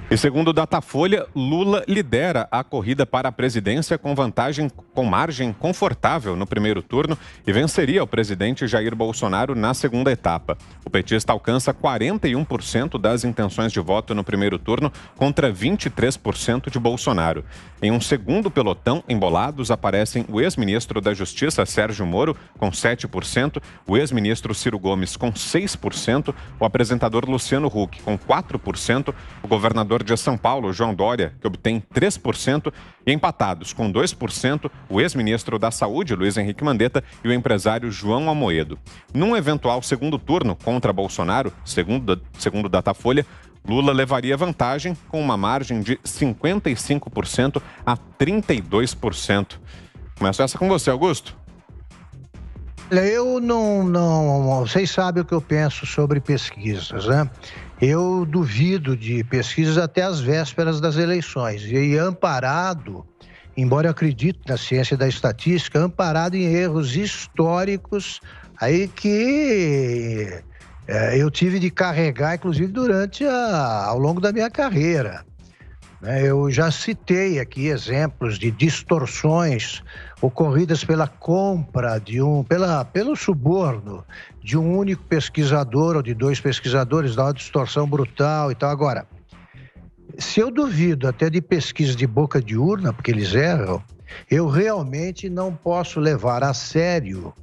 E segundo o Datafolha, Lula lidera a corrida para a presidência com margem confortável no primeiro turno e venceria o presidente Jair Bolsonaro na segunda etapa. O petista alcança 41% das intenções de voto no primeiro turno contra 23% de Bolsonaro. Em um segundo pelotão, embolados, aparecem o ex-ministro da Justiça, Sérgio Moro, com 7%, o ex-ministro Ciro Gomes, com 6%, o apresentador Luciano Huck, com 4%, o governador de São Paulo, João Dória, que obtém 3%, e empatados com 2%, o ex-ministro da Saúde, Luiz Henrique Mandetta, e o empresário João Amoedo. Num eventual segundo turno contra Bolsonaro, segundo o Datafolha, Lula levaria vantagem com uma margem de 55% a 32%. Começo essa com você, Augusto. Eu não... Vocês sabem o que eu penso sobre pesquisas, né? Eu duvido de pesquisas até as vésperas das eleições. E amparado, embora eu acredite na ciência da estatística, amparado em erros históricos aí que eu tive de carregar, inclusive, ao longo da minha carreira. Eu já citei aqui exemplos de distorções ocorridas pela compra pelo suborno de um único pesquisador ou de dois pesquisadores, dá uma distorção brutal e tal. Agora, se eu duvido até de pesquisa de boca de urna, porque eles erram, eu realmente não posso levar a sério.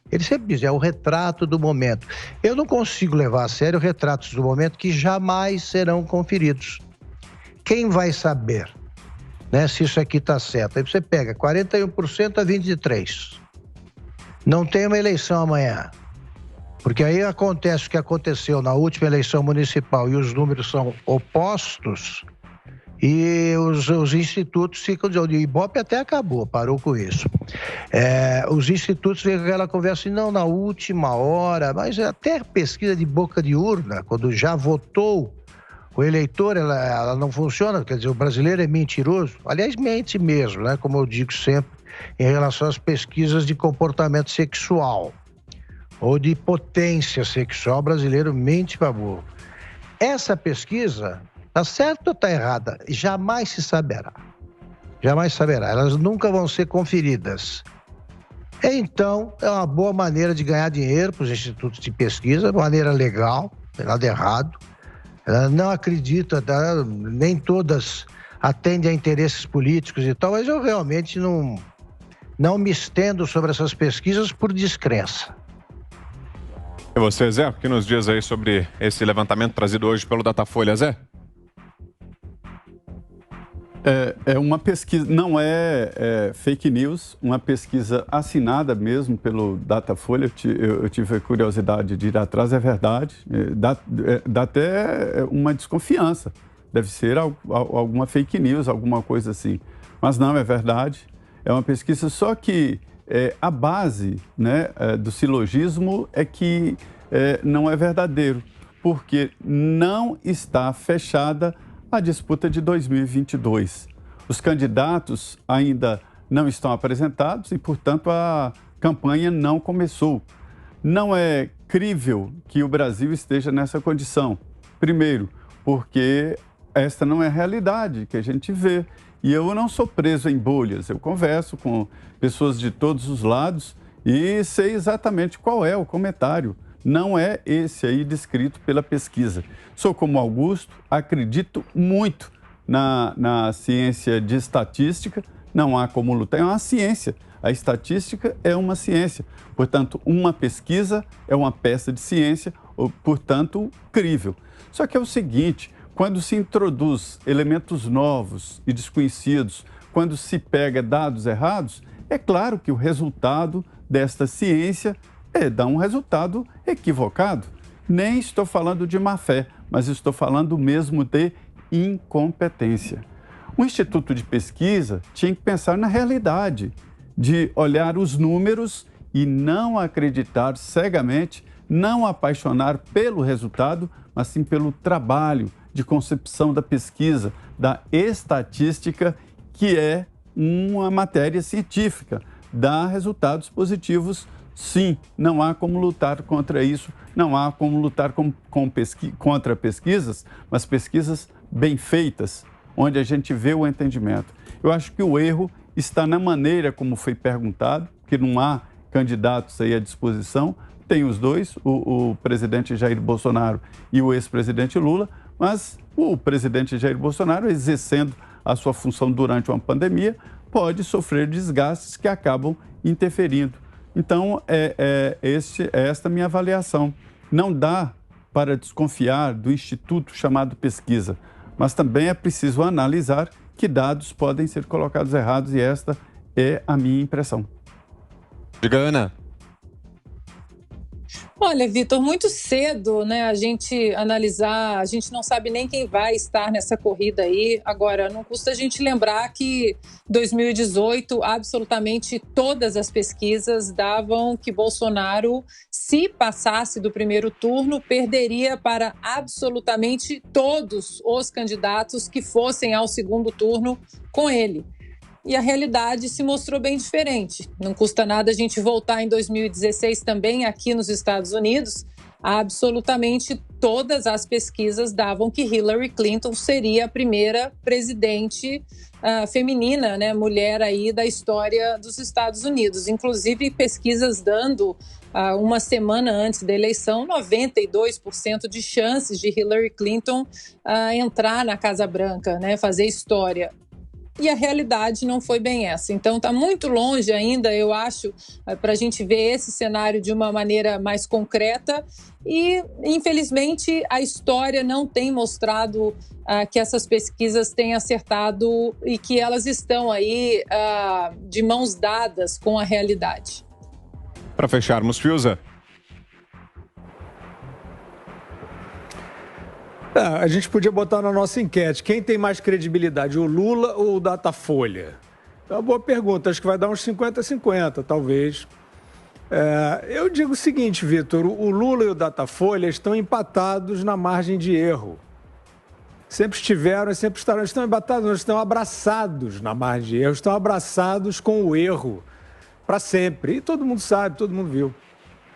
Ele sempre diz, é o retrato do momento. Eu não consigo levar a sério retratos do momento que jamais serão conferidos. Quem vai saber, né, se isso aqui está certo? Aí você pega 41% a 23%. Não tem uma eleição amanhã. Porque aí acontece o que aconteceu na última eleição municipal e os números são opostos e os institutos ficam dizendo, o Ibope até acabou, parou com isso. Os institutos ficam com aquela conversa, não, na última hora, mas até pesquisa de boca de urna, quando já votou, o eleitor, ela não funciona, quer dizer, o brasileiro é mentiroso. Aliás, mente mesmo, né? Como eu digo sempre, em relação às pesquisas de comportamento sexual ou de potência sexual, o brasileiro mente para burro. Essa pesquisa, está certa ou está errada? Jamais se saberá. Jamais saberá. Elas nunca vão ser conferidas. Então, é uma boa maneira de ganhar dinheiro para os institutos de pesquisa, maneira legal, nada errado. Não acredito, nem todas atendem a interesses políticos e tal, mas eu realmente não me estendo sobre essas pesquisas por descrença. E você, Zé, o que nos diz aí sobre esse levantamento trazido hoje pelo Datafolha, Zé? É uma pesquisa, não é fake news, uma pesquisa assinada mesmo pelo Datafolha. Eu tive a curiosidade de ir atrás, é verdade. Dá até uma desconfiança. Deve ser alguma fake news, alguma coisa assim. Mas não, é verdade. É uma pesquisa, só que a base, né, do silogismo é que não é verdadeiro, porque não está fechada a disputa de 2022. Os candidatos ainda não estão apresentados e, portanto, a campanha não começou. Não é crível que o Brasil esteja nessa condição. Primeiro, porque esta não é a realidade que a gente vê. E eu não sou preso em bolhas. Eu converso com pessoas de todos os lados e sei exatamente qual é o comentário. Não é esse aí descrito pela pesquisa. Sou como Augusto, acredito muito na ciência de estatística, não há como lutar, é uma ciência. A estatística é uma ciência. Portanto, uma pesquisa é uma peça de ciência, portanto, crível. Só que é o seguinte, quando se introduz elementos novos e desconhecidos, quando se pega dados errados, é claro que o resultado desta ciência dá um resultado equivocado. Nem estou falando de má fé, mas estou falando mesmo de incompetência. O Instituto de Pesquisa tinha que pensar na realidade, de olhar os números e não acreditar cegamente, não apaixonar pelo resultado, mas sim pelo trabalho de concepção da pesquisa, da estatística, que é uma matéria científica, dá resultados positivos. Sim, não há como lutar contra isso, não há como lutar contra pesquisas, mas pesquisas bem feitas, onde a gente vê o entendimento. Eu acho que o erro está na maneira como foi perguntado, que não há candidatos aí à disposição, tem os dois, o presidente Jair Bolsonaro e o ex-presidente Lula, mas o presidente Jair Bolsonaro, exercendo a sua função durante uma pandemia, pode sofrer desgastes que acabam interferindo. Então, é esta minha avaliação. Não dá para desconfiar do instituto chamado pesquisa, mas também é preciso analisar que dados podem ser colocados errados, e esta é a minha impressão. Diga, Ana. Olha, Vitor, muito cedo, né, a gente analisar, a gente não sabe nem quem vai estar nessa corrida aí. Agora, não custa a gente lembrar que 2018, absolutamente todas as pesquisas davam que Bolsonaro, se passasse do primeiro turno, perderia para absolutamente todos os candidatos que fossem ao segundo turno com ele. E a realidade se mostrou bem diferente. Não custa nada a gente voltar em 2016 também, aqui nos Estados Unidos. Absolutamente todas as pesquisas davam que Hillary Clinton seria a primeira presidente feminina, né, mulher aí da história dos Estados Unidos. Inclusive pesquisas dando, uma semana antes da eleição, 92% de chances de Hillary Clinton entrar na Casa Branca, né, fazer história. E a realidade não foi bem essa. Então, está muito longe ainda, eu acho, para a gente ver esse cenário de uma maneira mais concreta. E, infelizmente, a história não tem mostrado que essas pesquisas têm acertado e que elas estão aí de mãos dadas com a realidade. Para fecharmos, Fiuza. A gente podia botar na nossa enquete, quem tem mais credibilidade, o Lula ou o Datafolha? É uma boa pergunta, acho que vai dar uns 50-50, talvez. Eu digo o seguinte, Vitor, o Lula e o Datafolha estão empatados na margem de erro. Sempre estiveram e sempre estarão. Estão empatados, estão abraçados na margem de erro, estão abraçados com o erro para sempre. E todo mundo sabe, todo mundo viu.